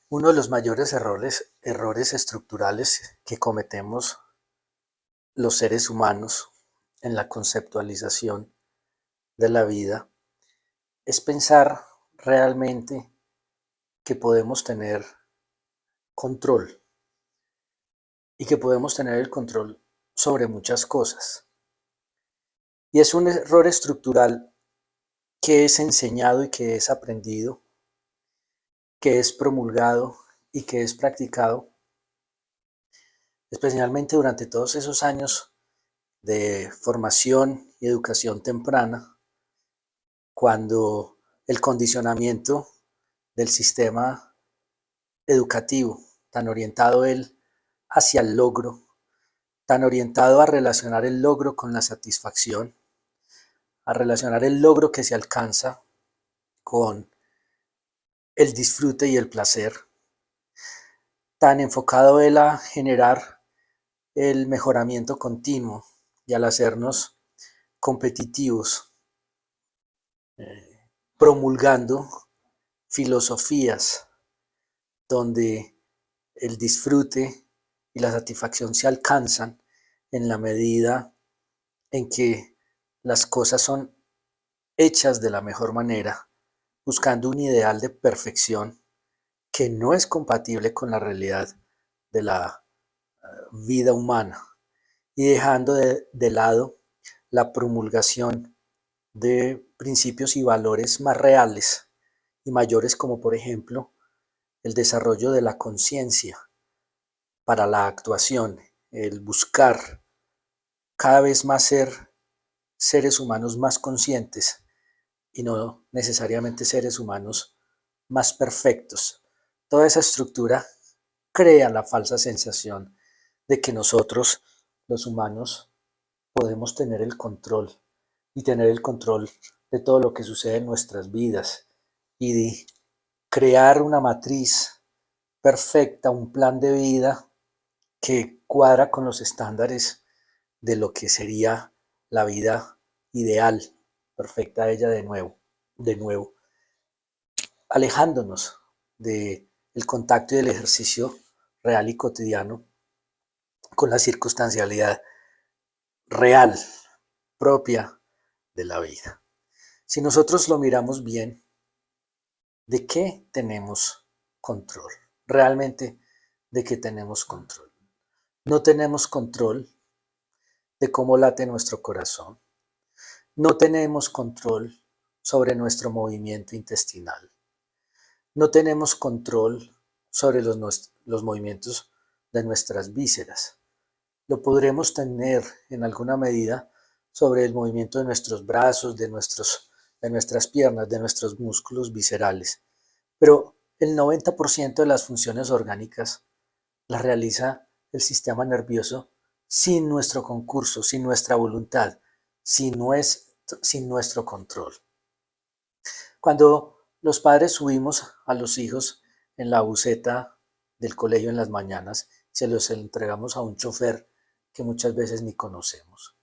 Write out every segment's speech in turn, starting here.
Uno de los mayores errores estructurales que cometemos los seres humanos en la conceptualización de la vida es pensar realmente que podemos tener control y que podemos tener el control sobre muchas cosas. Y es un error estructural que es enseñado y que es aprendido, que es promulgado y que es practicado, especialmente durante todos esos años de formación y educación temprana, cuando el condicionamiento del sistema educativo, tan orientado él hacia el logro, tan orientado a relacionar el logro con la satisfacción, a relacionar el logro que se alcanza con el disfrute y el placer, tan enfocado él a generar el mejoramiento continuo y al hacernos competitivos, promulgando filosofías donde el disfrute y la satisfacción se alcanzan en la medida en que las cosas son hechas de la mejor manera, buscando un ideal de perfección que no es compatible con la realidad de la vida humana y dejando de lado la promulgación de principios y valores más reales y mayores, como por ejemplo el desarrollo de la conciencia para la actuación, el buscar cada vez más ser seres humanos más conscientes y no necesariamente seres humanos más perfectos. Toda esa estructura crea la falsa sensación de que nosotros, los humanos, podemos tener el control y tener el control de todo lo que sucede en nuestras vidas y de crear una matriz perfecta, un plan de vida que cuadra con los estándares de lo que sería la vida ideal, perfecta ella de nuevo, alejándonos del contacto y del ejercicio real y cotidiano con la circunstancialidad real, propia de la vida. Si nosotros lo miramos bien, ¿de qué tenemos control? Realmente, ¿de qué tenemos control? No tenemos control de cómo late nuestro corazón. No tenemos control sobre nuestro movimiento intestinal. No tenemos control sobre los movimientos de nuestras vísceras. Lo podremos tener en alguna medida sobre el movimiento de nuestros brazos, de nuestras piernas, de nuestros músculos viscerales. Pero el 90% de las funciones orgánicas las realiza el sistema nervioso sin nuestro concurso, sin nuestra voluntad, sin nuestro control. Cuando los padres subimos a los hijos en la buseta del colegio en las mañanas, se los entregamos a un chofer que muchas veces ni conocemos.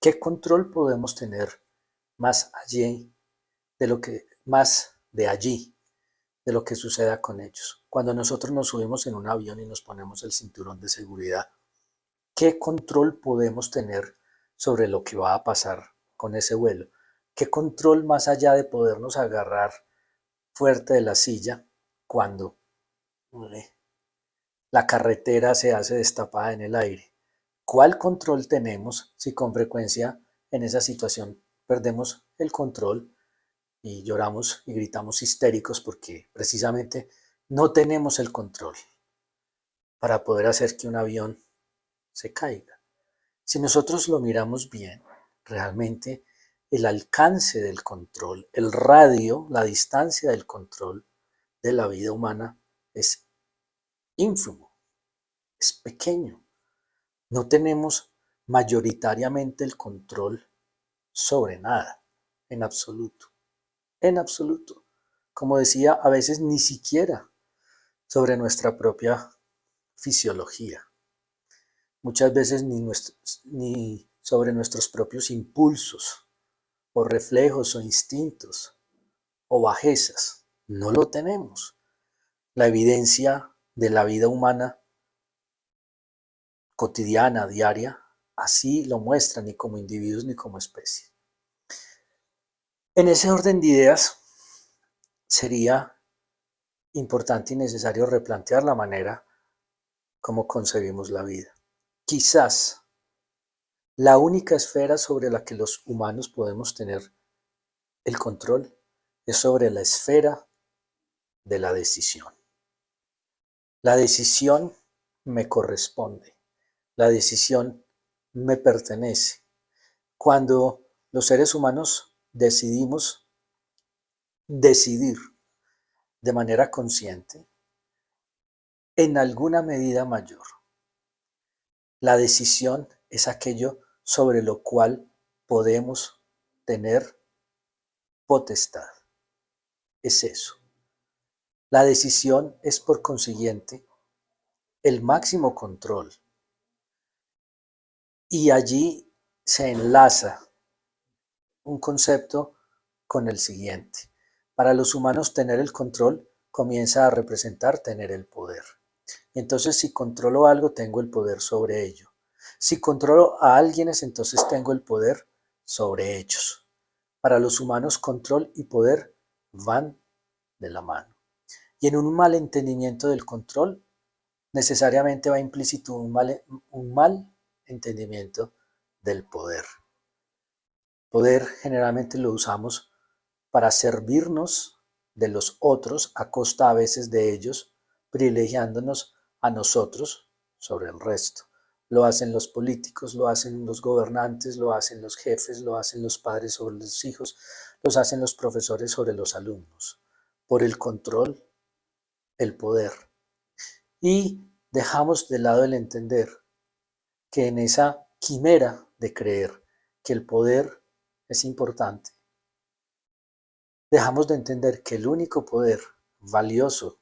¿Qué control podemos tener más allí más de allí, de lo que suceda con ellos? Cuando nosotros nos subimos en un avión y nos ponemos el cinturón de seguridad, ¿qué control podemos tener sobre lo que va a pasar con ese vuelo? ¿Qué control más allá de podernos agarrar fuerte de la silla cuando la carretera se hace destapada en el aire? ¿Cuál control tenemos si con frecuencia en esa situación perdemos el control y lloramos y gritamos histéricos porque precisamente no tenemos el control para poder hacer que un avión se caiga? Si nosotros lo miramos bien, realmente el alcance del control, el radio, la distancia del control de la vida humana es ínfimo, es pequeño. No tenemos mayoritariamente el control sobre nada, en absoluto, en absoluto. Como decía, a veces ni siquiera sobre nuestra propia fisiología. Muchas veces ni sobre nuestros propios impulsos o reflejos o instintos o bajezas. No lo tenemos. La evidencia de la vida humana cotidiana, diaria, así lo muestra ni como individuos ni como especie. En ese orden de ideas, sería importante y necesario replantear la manera como concebimos la vida. Quizás la única esfera sobre la que los humanos podemos tener el control es sobre la esfera de la decisión. La decisión me corresponde, la decisión me pertenece. Cuando los seres humanos decidimos decidir de manera consciente, en alguna medida mayor, la decisión es aquello sobre lo cual podemos tener potestad. Es eso. La decisión es, por consiguiente, el máximo control. Y allí se enlaza un concepto con el siguiente. Para los humanos, tener el control comienza a representar tener el poder. Entonces, si controlo algo, tengo el poder sobre ello. Si controlo a alguienes, entonces tengo el poder sobre ellos. Para los humanos, control y poder van de la mano. Y en un mal entendimiento del control, necesariamente va implícito un mal entendimiento del poder. Poder generalmente lo usamos para servirnos de los otros a costa a veces de ellos, privilegiándonos a nosotros sobre el resto. Lo hacen los políticos, lo hacen los gobernantes, lo hacen los jefes, lo hacen los padres sobre los hijos, los hacen los profesores sobre los alumnos, por el control, el poder. Y dejamos de lado el entender que en esa quimera de creer que el poder es importante, dejamos de entender que el único poder valioso,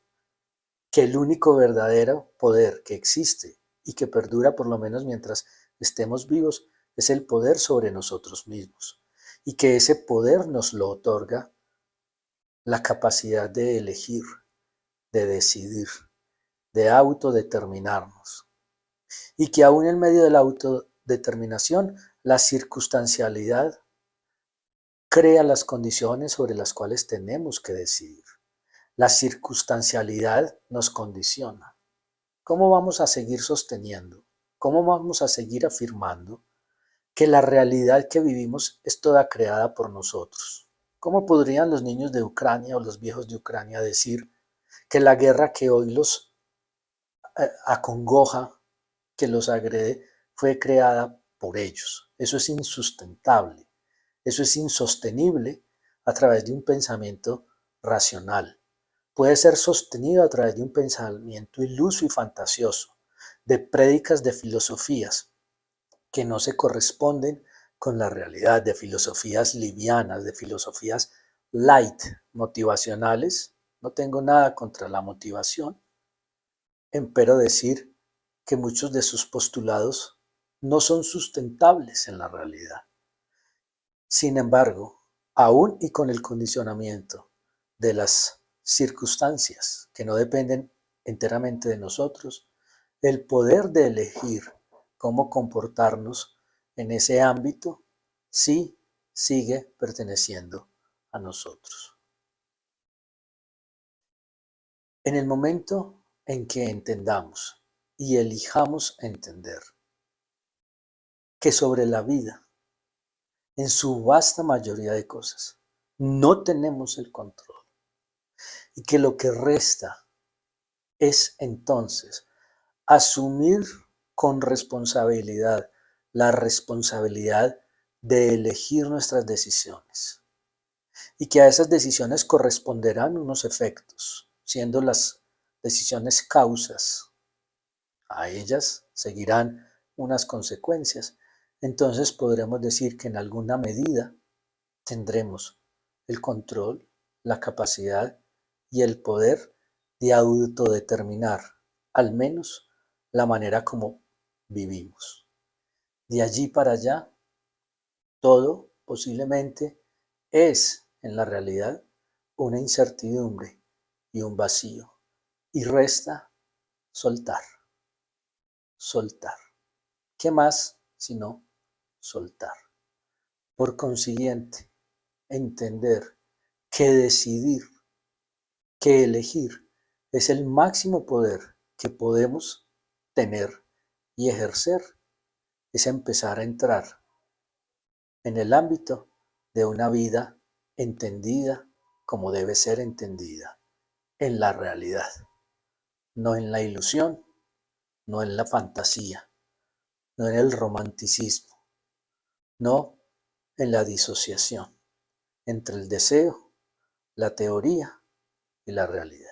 que el único verdadero poder que existe y que perdura por lo menos mientras estemos vivos, es el poder sobre nosotros mismos. Y que ese poder nos lo otorga la capacidad de elegir, de decidir, de autodeterminarnos. Y que aún en medio de la autodeterminación, la circunstancialidad crea las condiciones sobre las cuales tenemos que decidir. La circunstancialidad nos condiciona. ¿Cómo vamos a seguir sosteniendo? ¿Cómo vamos a seguir afirmando que la realidad que vivimos es toda creada por nosotros? ¿Cómo podrían los niños de Ucrania o los viejos de Ucrania decir que la guerra que hoy los acongoja, que los agrede, fue creada por ellos? Eso es insustentable, eso es insostenible a través de un pensamiento racional. Puede ser sostenido a través de un pensamiento iluso y fantasioso, de prédicas de filosofías que no se corresponden con la realidad, de filosofías livianas, de filosofías light, motivacionales. No tengo nada contra la motivación, empero decir que muchos de sus postulados no son sustentables en la realidad. Sin embargo, aún y con el condicionamiento de las circunstancias que no dependen enteramente de nosotros, el poder de elegir cómo comportarnos en ese ámbito sí sigue perteneciendo a nosotros. En el momento en que entendamos y elijamos entender que sobre la vida, en su vasta mayoría de cosas, no tenemos el control y que lo que resta es entonces asumir con responsabilidad la responsabilidad de elegir nuestras decisiones y que a esas decisiones corresponderán unos efectos, siendo las decisiones causas. A ellas seguirán unas consecuencias. Entonces podremos decir que en alguna medida tendremos el control, la capacidad y el poder de autodeterminar, al menos, la manera como vivimos. De allí para allá, todo posiblemente es, en la realidad, una incertidumbre y un vacío. y resta soltar, soltar. ¿Qué más sino soltar? Por consiguiente, entender que decidir, que elegir es el máximo poder que podemos tener y ejercer, es empezar a entrar en el ámbito de una vida entendida como debe ser entendida, en la realidad, no en la ilusión, no en la fantasía, no en el romanticismo, no en la disociación entre el deseo, la teoría y la realidad.